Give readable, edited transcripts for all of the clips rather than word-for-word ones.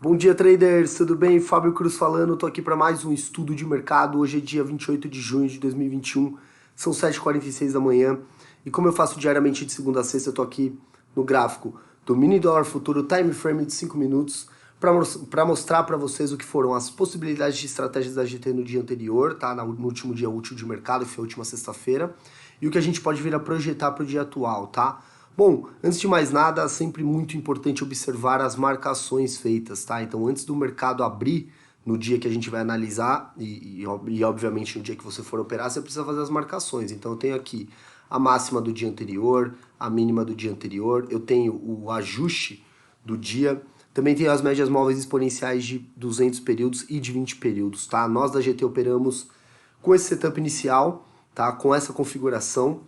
Bom dia, traders, tudo bem? Fábio Cruz falando, tô aqui para mais um estudo de mercado. Hoje é dia 28 de junho de 2021, são 7h46 da manhã. E como eu faço diariamente de segunda a sexta, eu tô aqui no gráfico do mini dólar futuro, time frame de 5 minutos, para mostrar para vocês o que foram as possibilidades de estratégias da GT no dia anterior, tá? No último dia útil de mercado, que foi a última sexta-feira, e o que a gente pode vir a projetar para o dia atual, tá? Bom, antes de mais nada, é sempre muito importante observar as marcações feitas, tá? Então, antes do mercado abrir, no dia que a gente vai analisar, e obviamente no dia que você for operar, você precisa fazer as marcações. Então, eu tenho aqui a máxima do dia anterior, a mínima do dia anterior, eu tenho o ajuste do dia, também tenho as médias móveis exponenciais de 200 períodos e de 20 períodos, tá? Nós da GT operamos com esse setup inicial, tá? Com essa configuração.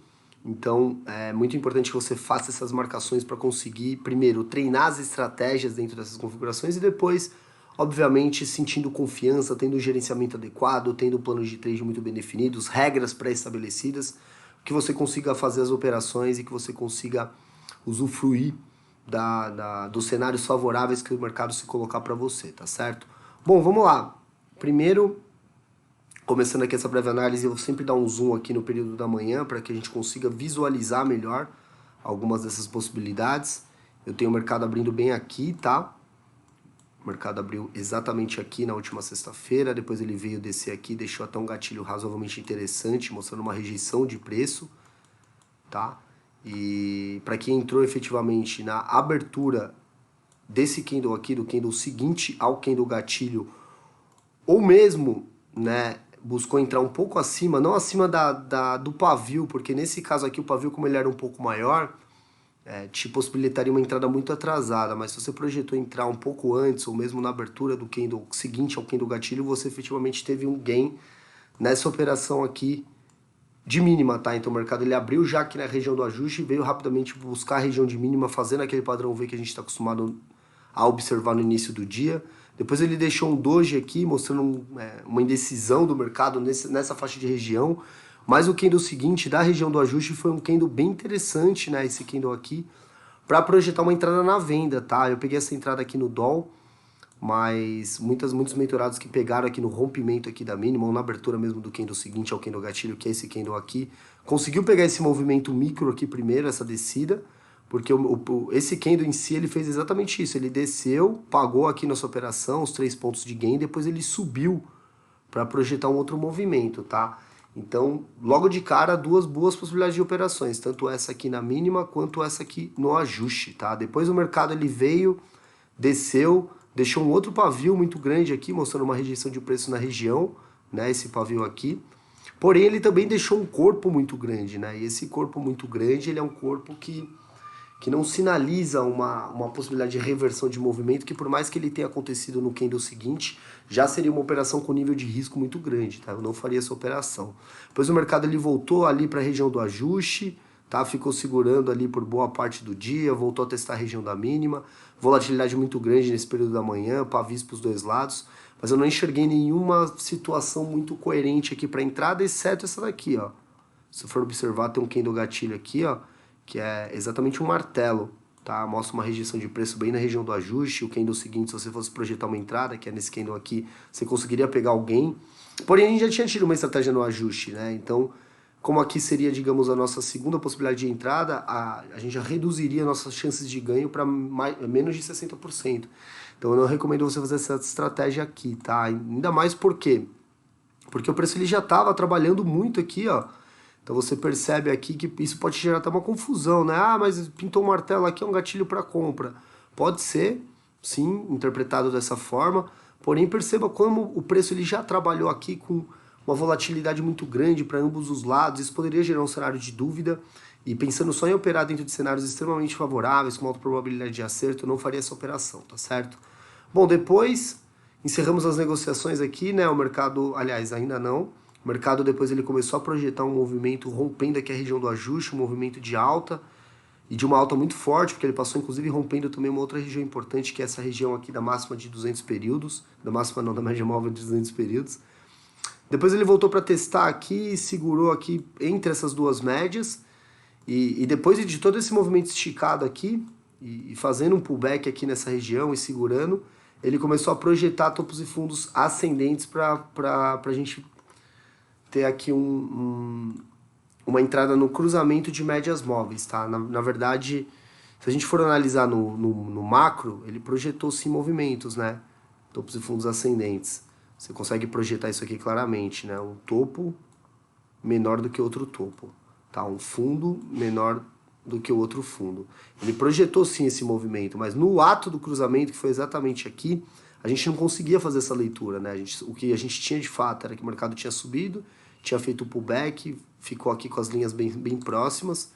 Então, é muito importante que você faça essas marcações para conseguir, primeiro, treinar as estratégias dentro dessas configurações e depois, obviamente, sentindo confiança, tendo um gerenciamento adequado, tendo um plano de trade muito bem definidos, regras pré-estabelecidas, que você consiga fazer as operações e que você consiga usufruir dos cenários favoráveis que o mercado se colocar para você, tá certo? Bom, vamos lá. Primeiro, começando aqui essa breve análise, eu vou sempre dar um zoom aqui no período da manhã para que a gente consiga visualizar melhor algumas dessas possibilidades. Eu tenho o mercado abrindo bem aqui, tá? O mercado abriu exatamente aqui na última sexta-feira, depois ele veio descer aqui, deixou até um gatilho razoavelmente interessante, mostrando uma rejeição de preço, tá? E para quem entrou efetivamente na abertura desse candle aqui, do candle seguinte ao candle gatilho, ou mesmo, né, buscou entrar um pouco acima, não acima do pavio, porque nesse caso aqui o pavio, como ele era um pouco maior, te possibilitaria uma entrada muito atrasada, mas se você projetou entrar um pouco antes, ou mesmo na abertura do candle seguinte ao candle gatilho, você efetivamente teve um gain nessa operação aqui de mínima, tá? Então o mercado ele abriu já aqui na região do ajuste, veio rapidamente buscar a região de mínima, fazendo aquele padrão V que a gente está acostumado a observar no início do dia. Depois ele deixou um doji aqui, mostrando uma indecisão do mercado nessa faixa de região. Mas o candle seguinte, da região do ajuste, foi um candle bem interessante, né? Esse candle aqui, para projetar uma entrada na venda, tá? Eu peguei essa entrada aqui no DOL, mas muitos mentorados que pegaram aqui no rompimento aqui da mínima, ou na abertura mesmo do candle seguinte ao candle gatilho, que é esse candle aqui, conseguiu pegar esse movimento micro aqui primeiro, essa descida, porque esse candle em si, ele fez exatamente isso. Ele desceu, pagou aqui nossa operação, os 3 pontos de gain, depois ele subiu para projetar um outro movimento, tá? Então, logo de cara, duas boas possibilidades de operações, tanto essa aqui na mínima, quanto essa aqui no ajuste, tá? Depois o mercado, ele veio, desceu, deixou um outro pavio muito grande aqui, mostrando uma rejeição de preço na região, né? Esse pavio aqui. Porém, ele também deixou um corpo muito grande, né? E esse corpo muito grande, ele é um corpo que não sinaliza uma possibilidade de reversão de movimento, que por mais que ele tenha acontecido no candle seguinte, já seria uma operação com nível de risco muito grande, tá? Eu não faria essa operação. Depois o mercado ele voltou ali para a região do ajuste, tá? Ficou segurando ali por boa parte do dia, voltou a testar a região da mínima, volatilidade muito grande nesse período da manhã, pavis para os dois lados, mas eu não enxerguei nenhuma situação muito coerente aqui para entrada, exceto essa daqui, ó. Se for observar, tem um candle gatilho aqui, ó, que é exatamente um martelo, tá? Mostra uma rejeição de preço bem na região do ajuste. O candle seguinte, se você fosse projetar uma entrada, que é nesse candle aqui, você conseguiria pegar alguém. Porém, a gente já tinha tido uma estratégia no ajuste, né? Então, como aqui seria, digamos, a nossa segunda possibilidade de entrada, a gente já reduziria nossas chances de ganho para menos de 60%. Então, eu não recomendo você fazer essa estratégia aqui, tá? Ainda mais por quê? Porque o preço ele já estava trabalhando muito aqui, ó. Então você percebe aqui que isso pode gerar até uma confusão, né? Ah, mas pintou um martelo aqui, é um gatilho para compra. Pode ser, sim, interpretado dessa forma, porém perceba como o preço ele já trabalhou aqui com uma volatilidade muito grande para ambos os lados. Isso poderia gerar um cenário de dúvida, e pensando só em operar dentro de cenários extremamente favoráveis, com alta probabilidade de acerto, eu não faria essa operação, tá certo? Bom, depois encerramos as negociações aqui, né? O mercado, aliás, ainda não. O mercado depois ele começou a projetar um movimento rompendo aqui a região do ajuste, um movimento de alta, e de uma alta muito forte, porque ele passou inclusive rompendo também uma outra região importante, que é essa região aqui da máxima de 200 períodos, da máxima não, da média móvel de 200 períodos. Depois ele voltou para testar aqui, segurou aqui entre essas duas médias, e depois de todo esse movimento esticado aqui, e fazendo um pullback aqui nessa região e segurando, ele começou a projetar topos e fundos ascendentes para a gente ter aqui uma entrada no cruzamento de médias móveis, tá? Na verdade, se a gente for analisar no macro, ele projetou sim movimentos, né? Topos e fundos ascendentes. Você consegue projetar isso aqui claramente, né? Um topo menor do que outro topo, tá? Um fundo menor do que o outro fundo. Ele projetou sim esse movimento, mas no ato do cruzamento, que foi exatamente aqui, a gente não conseguia fazer essa leitura, né? O que a gente tinha de fato era que o mercado tinha subido, tinha feito o pullback, ficou aqui com as linhas bem próximas,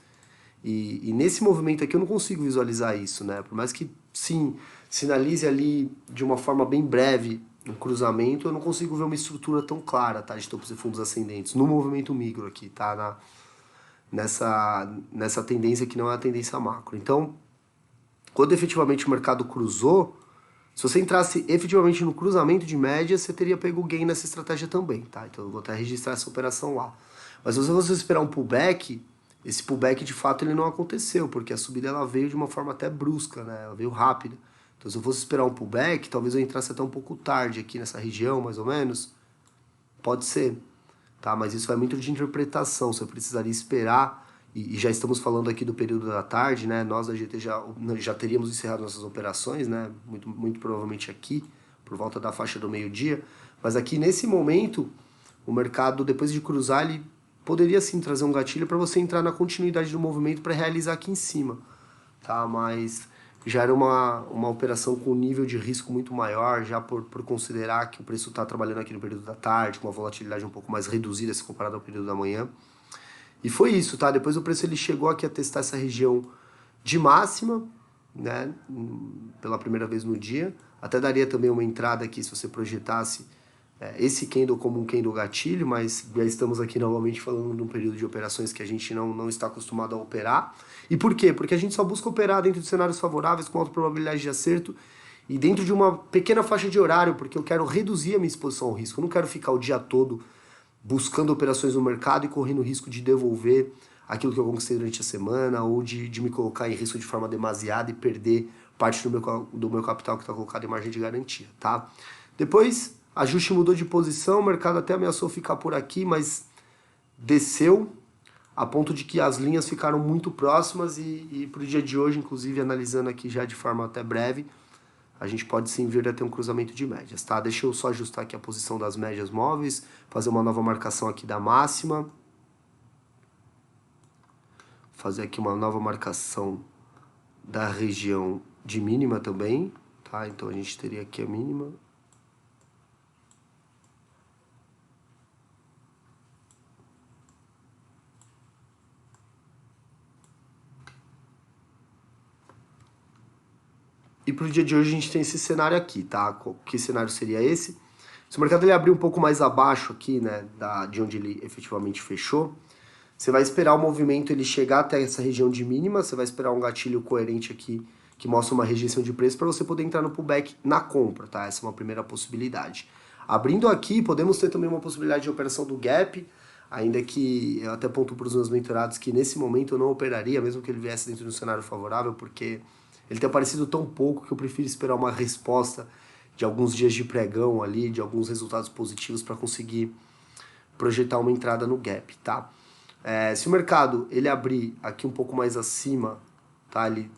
e nesse movimento aqui eu não consigo visualizar isso, né? Por mais que, sim, sinalize ali de uma forma bem breve um cruzamento, eu não consigo ver uma estrutura tão clara, tá? De topos e fundos ascendentes no movimento micro aqui, tá? Nessa tendência que não é a tendência macro. Então, quando efetivamente o mercado cruzou, se você entrasse efetivamente no cruzamento de média, você teria pego o gain nessa estratégia também, tá? Então eu vou até registrar essa operação lá. Mas se você esperar um pullback, esse pullback de fato ele não aconteceu, porque a subida ela veio de uma forma até brusca, né? Ela veio rápida. Então se eu fosse esperar um pullback, talvez eu entrasse até um pouco tarde aqui nessa região, mais ou menos. Pode ser, tá? Mas isso vai muito de interpretação, você precisaria esperar, e já estamos falando aqui do período da tarde, né? Nós da GT já teríamos encerrado nossas operações, né? Muito provavelmente aqui, por volta da faixa do meio-dia, mas aqui nesse momento, o mercado, depois de cruzar, ele poderia sim trazer um gatilho para você entrar na continuidade do movimento para realizar aqui em cima, tá? Mas já era uma operação com nível de risco muito maior, já por considerar que o preço está trabalhando aqui no período da tarde, com uma volatilidade um pouco mais reduzida se comparado ao período da manhã. E foi isso, tá? Depois o preço ele chegou aqui a testar essa região de máxima, né? Pela primeira vez no dia. Até daria também uma entrada aqui se você projetasse esse candle como um candle gatilho, mas já estamos aqui novamente falando de um período de operações que a gente não está acostumado a operar. E por quê? Porque a gente só busca operar dentro de cenários favoráveis com alta probabilidade de acerto e dentro de uma pequena faixa de horário, porque eu quero reduzir a minha exposição ao risco. Eu não quero ficar o dia todo buscando operações no mercado e correndo o risco de devolver aquilo que eu conquistei durante a semana ou de me colocar em risco de forma demasiada e perder parte do meu capital que está colocado em margem de garantia, tá? Depois, ajuste mudou de posição, o mercado até ameaçou ficar por aqui, mas desceu a ponto de que as linhas ficaram muito próximas e para o dia de hoje, inclusive analisando aqui já de forma até breve, a gente pode sim vir a ter um cruzamento de médias, tá? Deixa eu só ajustar aqui a posição das médias móveis, fazer uma nova marcação aqui da máxima. Fazer aqui uma nova marcação da região de mínima também, tá? Então a gente teria aqui a mínima. E para o dia de hoje a gente tem esse cenário aqui, tá? Que cenário seria esse? Se o mercado ele abrir um pouco mais abaixo aqui, né, de onde ele efetivamente fechou, você vai esperar o movimento ele chegar até essa região de mínima, você vai esperar um gatilho coerente aqui que mostra uma rejeição de preço para você poder entrar no pullback na compra, tá? Essa é uma primeira possibilidade. Abrindo aqui, podemos ter também uma possibilidade de operação do gap, ainda que eu até ponto para os meus mentorados que nesse momento eu não operaria, mesmo que ele viesse dentro de um cenário favorável, porque ele tem aparecido tão pouco que eu prefiro esperar uma resposta de alguns dias de pregão ali, de alguns resultados positivos para conseguir projetar uma entrada no gap, tá? Se o mercado ele abrir aqui um pouco mais acima, tá? Ele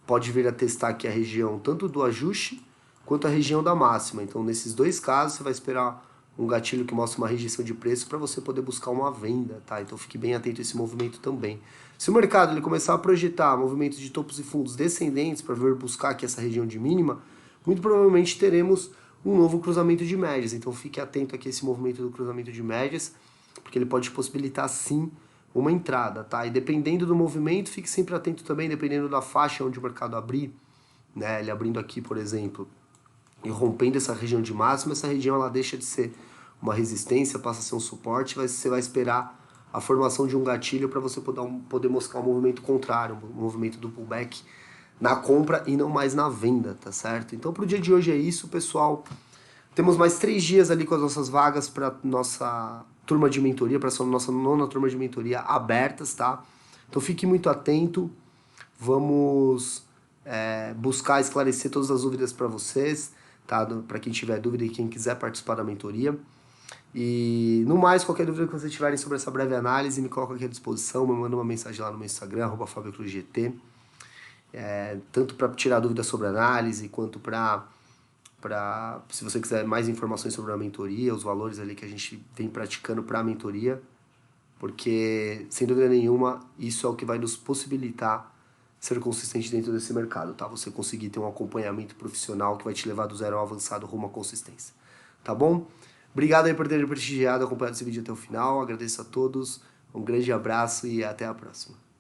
pode vir a testar aqui a região tanto do ajuste quanto a região da máxima. Então, nesses dois casos, você vai esperar um gatilho que mostra uma rejeição de preço para você poder buscar uma venda, tá? Então, fique bem atento a esse movimento também. Se o mercado ele começar a projetar movimentos de topos e fundos descendentes para vir buscar aqui essa região de mínima, muito provavelmente teremos um novo cruzamento de médias. Então, fique atento aqui a esse movimento do cruzamento de médias, porque ele pode possibilitar, sim, uma entrada, tá? E dependendo do movimento, fique sempre atento também, dependendo da faixa onde o mercado abrir, né? Ele abrindo aqui, por exemplo, e rompendo essa região de máxima, essa região ela deixa de ser uma resistência, passa a ser um suporte, você vai esperar a formação de um gatilho para você poder mostrar um movimento contrário, um movimento do pullback na compra e não mais na venda, tá certo? Então, para o dia de hoje é isso, pessoal. Temos mais 3 dias ali com as nossas vagas para nossa turma de mentoria, para a nossa nona turma de mentoria abertas, tá? Então fique muito atento, vamos buscar esclarecer todas as dúvidas para vocês. tá? Para quem tiver dúvida e quem quiser participar da mentoria. E no mais, qualquer dúvida que vocês tiverem sobre essa breve análise, me coloca aqui à disposição, me manda uma mensagem lá no meu Instagram, @FabioCruzGT, tanto para tirar dúvidas sobre a análise, quanto para se você quiser mais informações sobre a mentoria, os valores ali que a gente vem praticando para a mentoria, porque, sem dúvida nenhuma, isso é o que vai nos possibilitar ser consistente dentro desse mercado, tá? Você conseguir ter um acompanhamento profissional que vai te levar do zero ao avançado rumo à consistência, tá bom? Obrigado aí por terem prestigiado e acompanhado esse vídeo até o final, agradeço a todos, um grande abraço e até a próxima.